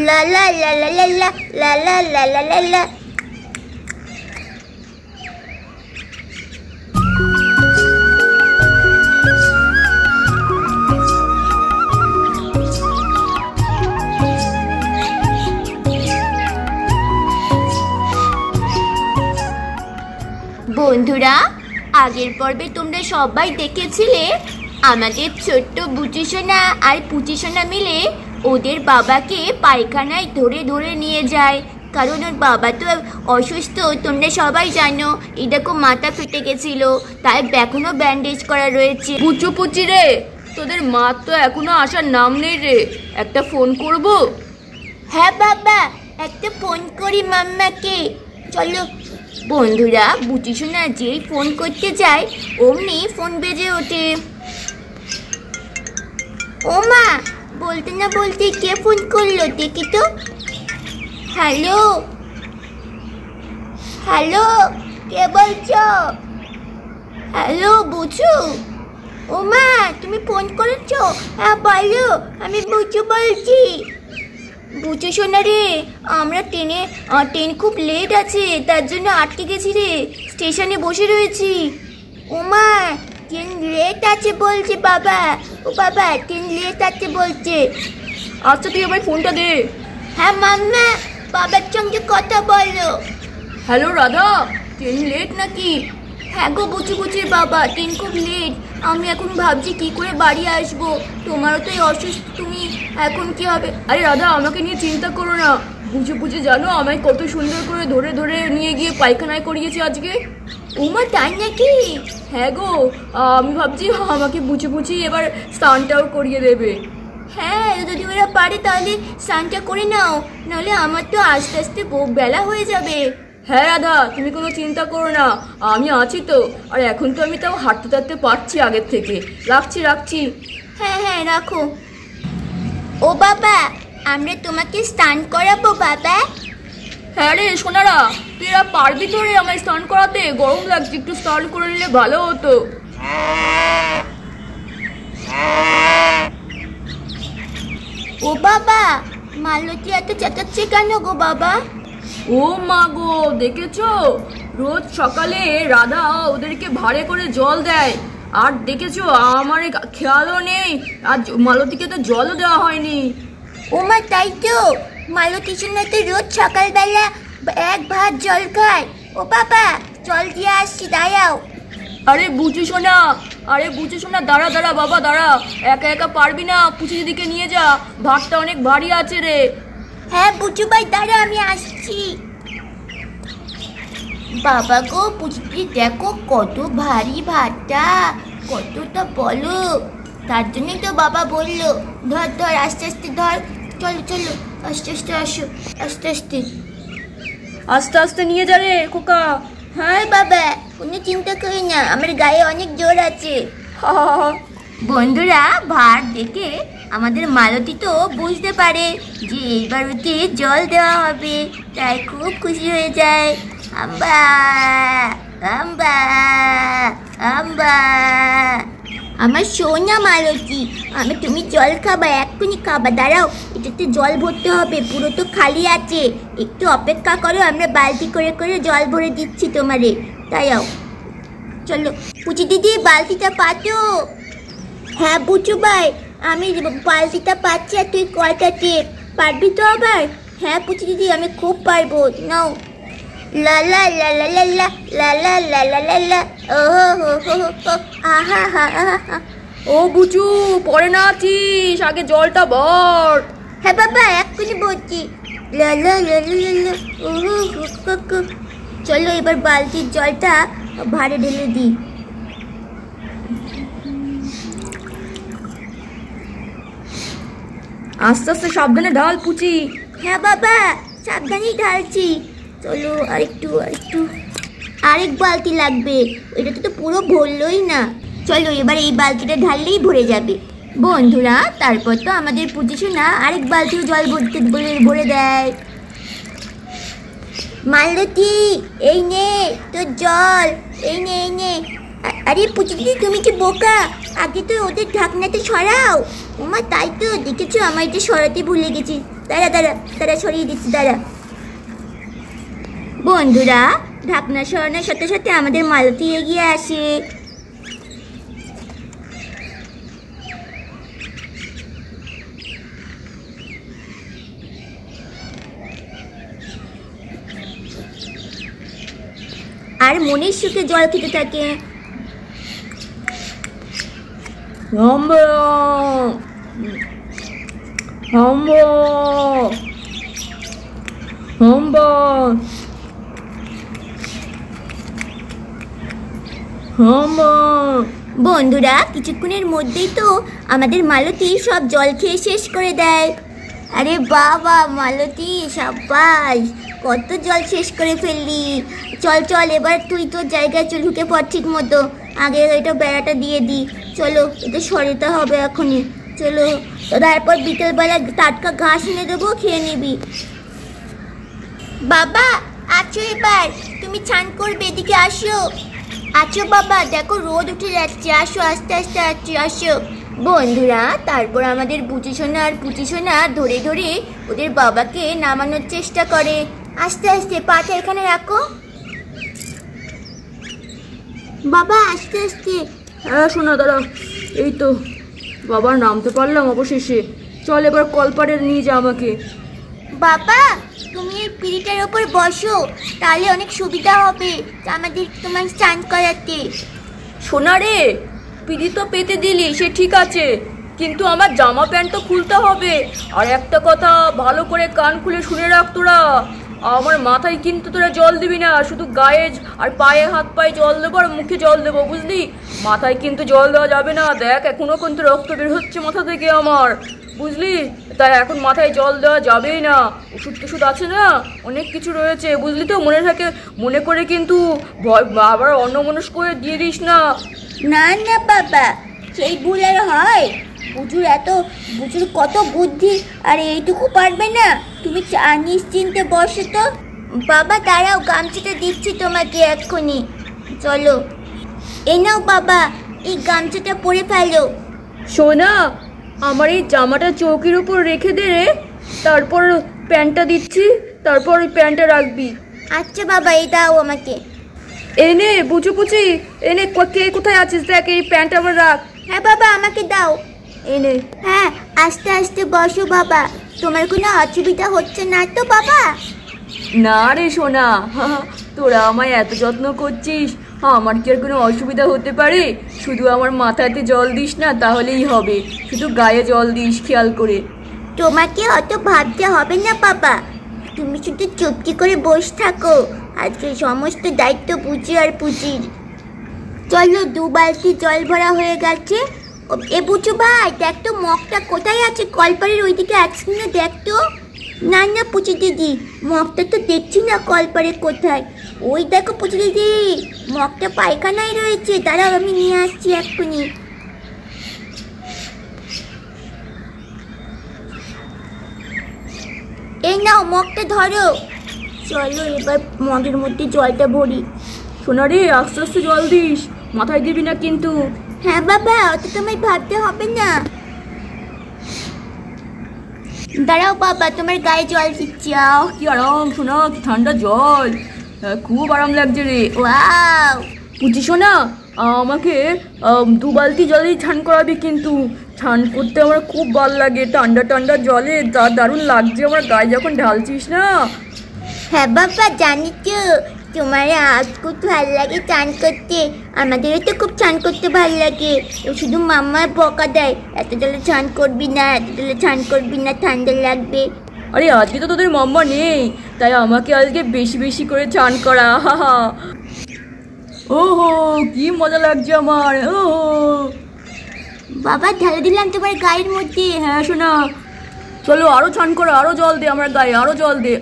লা লা লা লা লা লা লা লা লা লা লা লা। বন্ধুরা, আগের পর্বে তোমরা সবাই দেখেছিলে আমাদের ছোট্ট বুচিসোনা আর পুচিসোনা মিলে ওদের বাবাকে পায়খানায় ধরে ধরে নিয়ে যায়, কারণ ওর বাবা তো অসুস্থ। তোমরা সবাই জানো, এই দেখো মাথা ফেটে গেছিল, তাই এখনো ব্যান্ডেজ করা রয়েছে। পুচু পুচি রে, তোদের মা তো এখনো আসার নাম নেই রে, একটা ফোন করব? হ্যাঁ বাবা, একটা ফোন করি মাম্মাকে, চলো। বন্ধুরা, বুচিসোনা যেই ফোন করতে যায় অমনি ফোন বেজে ওঠে। ও মা, বলতে না বলতে কে ফোন করলো দেখি তো। হ্যালো হ্যালো, কে বলছো? হ্যালো বুচু। ও মা, তুমি ফোন করেছো? হ্যাঁ বলো, আমি বুচু বলছি। বুচু সোনা রে, আমরা ট্রেন খুব লেট আছে, তার জন্য আটকে গেছি রে, স্টেশনে বসে রয়েছি। ও মা, ট্রেন লেট আছে বলছে বাবা। ও বাবা, ট্রেন লেট আছে বলছে। আচ্ছা তুই আমার ফোনটা দে। হ্যাঁ মাম্মা, বাবার সঙ্গে কথা বলো। হ্যালো রাধা, ট্রেন লেট নাকি? হ্যাঁ গো বুচু বুচির বাবা, ট্রেন খুব লেট। আমি এখন ভাবছি কি করে বাড়ি আসবো, তোমারও তো অসুস্থ, তুমি এখন কি হবে? আরে রাধা, আমাকে নিয়ে চিন্তা করো না। বুঝে বুঝে জানো আমায় কত সুন্দর করে ধরে ধরে নিয়ে গিয়ে পায়খানায় করিয়েছে আজকে। উমা, তাই নাকি? হ্যাঁ গো, আমি ভাবছি আমাকে বুঝে বুঝি এবার স্নানটাও করিয়ে দেবে। হ্যাঁ, যদি ওরা পারে তাহলে স্নানটা করে নাও, নাহলে আমার তো আস্তে আস্তে বেলা হয়ে যাবে। হ্যাঁ রাধা, তুমি কোনো চিন্তা করো না, আমি আছি তো। আর এখন তো আমি তাও হাঁটতে হাঁটতে পারছি আগের থেকে। রাখছি। হ্যাঁ হ্যাঁ, রাখো। ও বাবা, আমরা তোমাকে স্নান করাবো বাবা। হ্যাঁ রে সোনারা, তুই এরা পারবি তো রে আমায় স্নান করাতে? গরম লাগছে, একটু স্নান করে নিলে ভালো হতো। ও বাবা, মালতী এত চেঁচাচ্ছে কেন গো বাবা? ও মা গো, দেখেছো রোজ সকালে রাধা ওদেরকে ভাড়ে করে জল দেয়, আর দেখেছো আমার খেয়ালও নেই, আর মালতীকে তো জলও দেওয়া হয়নি। ও মা, তাই তো, মালতী সোনা তো রোজ সকালবেলা এক ভাত জল খায়। ও বাবা, জল দিয়ে আসছি, দাঁড়াও। আরে বুচু সোনা, দাঁড়া বাবা দাঁড়া, একা একা পারবি না, পুচু দিদিকে নিয়ে যা, ভাতটা অনেক ভারী আছে রে। হ্যাঁ বুচু ভাই, দাঁড়া, আমি আসছি। বাবা গো পুচকি, দেখো কত ভারী ভাতটা, কতটা বলো, তার জন্যই তো বাবা বললো ধর ধর, আস্তে আস্তে ধর, চলো চলো, আস্তে আস্তে আসো, আস্তে আস্তে আস্তে আস্তে নিয়ে যা রে খোকা। হ্যাঁ বাবা, কোনো চিন্তা করি না, আমার গায়ে অনেক জোর আছে। বন্ধুরা, ভাত দেখে আমাদের মালতী তো বুঝতে পারে যে এইবার ওকে জল দেওয়া হবে, তাই খুব খুশি হয়ে যায়। আম্বা আম্বা আম্বা, আমার সোনা মালতী, তুমি জল খাবা, এক্ষুনি খাবা, দাঁড়াও, এটাতে জল ভরতে হবে, পুরো তো খালি আছে, একটু অপেক্ষা করো, আমরা বালতি করে করে জল ভরে দিচ্ছি তোমারে, দাঁড়াও। চলো পুচি দিদি, বালতিটা পাতো। হ্যাঁ বুচু ভাই, আমি বালতিটা পাচ্ছি, আর তুই কয়টা টেপ পারবি তো আবার? হ্যাঁ পুচি দিদি, আমি খুব পারবো, নাও। লা লা লা লা লা লা লা লা লা লা লা লা, ও হো হো হো, আহা হা হা। ও বুচু, পরে না আছিস, আগে জলটা ভর। হ্যাঁ বাবা, এক্ষুনি বলছি। লা লা লা লা লা, ও হো হো। চলো এবার বালতির জলটা ভারে ঢেলে দিই। আস্তে আস্তে সাবধানে ঢাল পুচি। হ্যাঁ বাবা, সাবধানেই ঢালছি। চলো আরেকটু, আরেক বালতি লাগবে, ওইটাতে তো পুরো ভরলই না। চলো এবার এই বালতিটা ঢাললেই ভরে যাবে। বন্ধুরা, তারপর তো আমাদের পুচি সোনা আরেক বালতিও জল ভরে দেয়। মালতী, এই নে তোর জল, এই নে। আরে পুচি দিদি, তুমি কি বোকা, আগে তো ওদের ঢাকনাতে সরাও। ওমা, তাই তো, দেখেছো আমার এটা সরাতে ভুলে গেছি। দাঁড়া দাঁড়া দাঁড়া, সরিয়ে দিচ্ছি, দাঁড়া। বন্ধুরা, ঢাকনা সরানোর সাথে সাথে আমাদের মালতী এগিয়ে আসে। আর মনের সুখে জল খেতে থাকে। বন্ধুরা, কিছুক্ষণের মধ্যেই তো আমাদের মালতী সব জল খেয়ে শেষ করে দেয়। আরে বাবা মালতী, সাব্বাস, কত জল শেষ করে ফেললি। চল চল, এবার তুই তোর জায়গায় চল, ঢুকে পড় ঠিক মতো। আগে এটা বেড়াটা দিয়ে দি, চলো, এটা সরাতে হবে এখনই। চলো, তারপর বিকেলবেলা টাটকা ঘাস এনে দেবো, খেয়ে নিবি। বাবা আছো, এবার তুমি চান করবে, এদিকে আসো। আছো বাবা, দেখো রোদ উঠে যাচ্ছে, আসো, আস্তে আস্তে আসো। বন্ধুরা, তারপর আমাদের বুচি সোনা আর পুচি সোনা ধরে ধরে ওদের বাবাকে নামানোর চেষ্টা করে। আস্তে আস্তে, পাটা এখানে রাখো বাবা, আস্তে আস্তে। হ্যাঁ সোনা, দাঁড়া, এই তো বাবার নামতে পারলাম অবশেষে। চল এবার কলপাড়ে নিয়ে যা আমাকে। বাবা, তুমি এই পিঁড়িটার ওপর বসো, তাহলে অনেক সুবিধা হবে আমাদের তোমার স্নান করাতে। সোনা রে, পিড়ি তো পেতে দিলি, সে ঠিক আছে, কিন্তু আমার জামা প্যান্ট তো খুলতে হবে। আর একটা কথা ভালো করে কান খুলে শুনে রাখ তোরা, আমার মাথায় কিন্তু তোরা জল দিবি না, শুধু গায়ে আর পায়ে, হাত পায়ে জল দেবো আর মুখে জল দেবো, বুঝলি? মাথায় কিন্তু জল দেওয়া যাবে না। দেখ, এখনো কিন্তু রক্ত বের হচ্ছে মাথা থেকে আমার, বুঝলি? তাই এখন মাথায় জল দেওয়া যাবেই না। ওষুধ টষুধ আছে না, অনেক কিছু রয়েছে, বুঝলি তো? মনে থাকে, মনে করে কিন্তু আবার অন্যমনস্ক করে দিয়ে দিস না। না না বাবা, সেই ভুল আর হয়? বুঝুর কত বুদ্ধি, আর এইটুকু পারবে না? তুমি নিশ্চিন্তে বসো তো। বাবা দাঁড়াও, গামছাটা দিচ্ছি তোমাকে এক্ষুনি। চলো, এই নাও বাবা, এই গামছাটা পরে ফেলো। সোনা, আমার এই জামাটা চৌকির উপর রেখে দে রে, তারপর প্যান্টটা দিচ্ছি, তারপর ওই প্যান্টটা রাখবি। আচ্ছা বাবা, এই দাও আমাকে। এনে বুঝু পুচি, এনে কে কোথায় আছিস, দেখ এই প্যান্টটা আবার রাখ। হ্যাঁ বাবা, আমাকে দাও। এনে। হ্যাঁ, আস্তে আস্তে বসো বাবা, তোমার কোনো অসুবিধা হচ্ছে না তো বাবা? না রে সোনা, তোরা আমায় এত যত্ন করছিস, আমার কি আর কোনো অসুবিধা হতে পারে? শুধু আমার মাথাতে জল দিস না, তাহলেই হবে। শুধু গায়ে জল দিস খেয়াল করে। তোমাকে অত ভাবতে হবে না বাবা, তুমি শুধু চুপটি করে বসে থাকো। আজকে সমস্ত দায়িত্ব পুচি আর পুচির। চলো, 2 বালতি জল ভরা হয়ে গেছে। এ বুঝু ভাই, দেখ তো মগটা কোথায় আছে, কলপাড়ের ওইদিকে আছে না, দেখ তো। না না পুচি দিদি, মগটা তো দেখছি না কলপাড়ে কোথায়। ওই দেখো পুচি দিদি, মগটা পায়খানায় রয়েছে, দাঁড়াও আমি নিয়ে আসছি এক্ষুনি। এই নাও, মগটা ধরো। চলো এবার মগের মধ্যে জলটা ভরি। সোনা রে, আস্তে আস্তে জল দিস, মাথায় দিবি না কিন্তু। হ্যাঁ বাবা, অত তোমায় ভাবতে হবে না। দাঁড়াও বাবা, তোমার গায়ে জল দিচ্ছি। কি আরাম সোনা, কি ঠান্ডা জল, খুব আরাম লাগছে রে। ওয়াও, পুচি সোনা, আমাকে 2 বালতি জলেই স্নান করাবি কিন্তু। স্নান করতে আমার খুব ভালো লাগে, ঠান্ডা ঠান্ডা জলে দারুণ লাগছে আমার গায়ে যখন ঢালছিস না। হ্যাঁ বাবা, জানি তো তোমার খুব ভালো লাগে চান করতে, আমাদেরও তো খুব চান করতে ভালো লাগে। শুধু মাম্মার বকা দেয়, এত জলে চান করবি না, এত জলে চান করবি না, ঠান্ডা লাগবে। আরে আজকে তো তোদের মাম্মা নেই, তাই আমাকে আজকে বেশি বেশি করে চান করা। ওহো, কি মজা লাগছে আমার। ওহো বাবা, ঢেলে দিলাম তোমার গায়ের মধ্যে। হ্যাঁ শোনা, চলো আরো চান করো, আরো জল দে আমার গায়ে, আরো জল দে।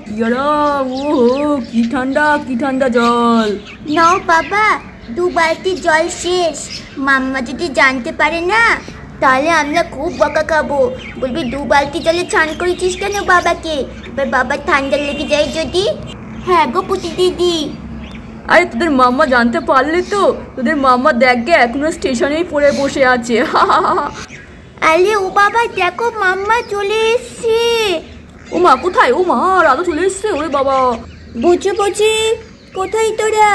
কি আরাম, ওহো কি ঠান্ডা, কি ঠান্ডা জল। নাও বাবা, 2 বালতি জল শেষ। মাম্মা যদি জানতে পারে না, তাহলে আমরা খুব বকা খাবো, বলবি 2 বালতি জলে চান করেছিস কেন বাবাকে, এবার বাবার ঠান্ডা লেগে যায় যদি। হ্যাঁ গো পুটি দিদি। আরে তোদের মাম্মা জানতে পারলে তো, তোদের মাম্মা দেখবে এখনো স্টেশনেই পড়ে বসে আছে। আরে ও বাবা দেখো মাম্মা চলে এসছে। ও মা কোথায়? ও মা রাধা চলে এসছে, ওরে বাবা। বুঝু বুঝি কোথায় তোরা?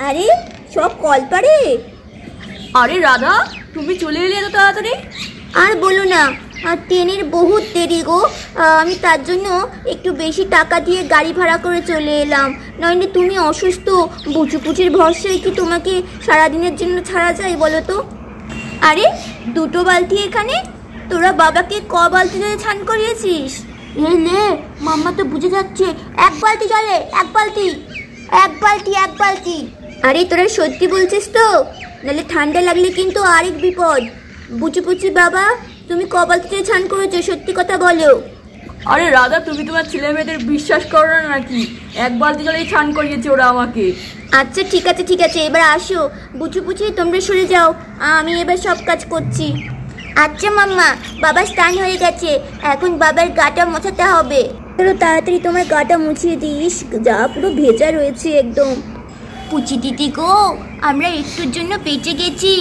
আরে সব কল পারে। আরে রাধা তুমি চলে এলে এত তাড়াতাড়ি? আর বলো না, আর ট্রেনের বহুত দেরি গো। আমি তার জন্য একটু বেশি টাকা দিয়ে গাড়ি ভাড়া করে চলে এলাম। নইলে তুমি অসুস্থ, বুচুপুচির ভরসায় কি তোমাকে সারাদিনের জন্য ছাড়া যায় বলো তো? আরে দুটো বালতি এখানে, তোরা বাবাকে ক বালতি জলে স্নান করিয়েছিস? এই নে মাম্মা তো বুঝে যাচ্ছে, এক বালতি জলে, এক বালতি, এক বালতি, এক বালতি। আরে তোরা সত্যি বলছিস তো? নাহলে ঠান্ডা লাগলে কিন্তু আরেক বিপদ। বুচুপুচি বাবা তুমি ক বালতিতে স্নান করেছো, সত্যি কথা বলো। আরে রাধা তুমি তোমার ছেলে মেয়েদের বিশ্বাস করো না নাকি? এক বালতি জলেই স্নান করিয়েছে ওরা আমাকে। আচ্ছা ঠিক আছে ঠিক আছে, এবার আসো। বুচুপুচি তোমরা সরে যাও, আমি এবার সব কাজ করছি। আচ্ছা মাম্মা, বাবা স্নান হয়ে গেছে, এখন বাবার গাটা মোছাতে হবে। চলো তাড়াতাড়ি তোমার গাটা মুছিয়ে দিস, যা পুরো ভেজা রয়েছে একদম। পুচি দিদি গো, আমরা একটুর জন্য বেঁচে গেছি।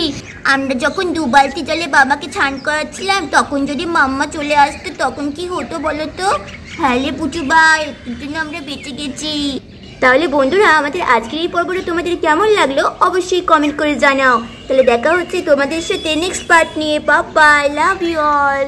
আমরা যখন দু বালতি জলে বাবাকে স্নান করাচ্ছিলাম, তখন যদি মাম্মা চলে আসতো তখন কি হতো বলো তো? হ্যাঁ রে পুচু ভাই, একটুর জন্য আমরা বেঁচে গেছি। তাহলে বন্ধুরা আমাদের আজকের এই পর্বটা তোমাদের কেমন লাগলো অবশ্যই কমেন্ট করে জানাও। তাহলে দেখা হচ্ছে তোমাদের সাথে নেক্সট পার্ট নিয়ে। Bye bye, love you all.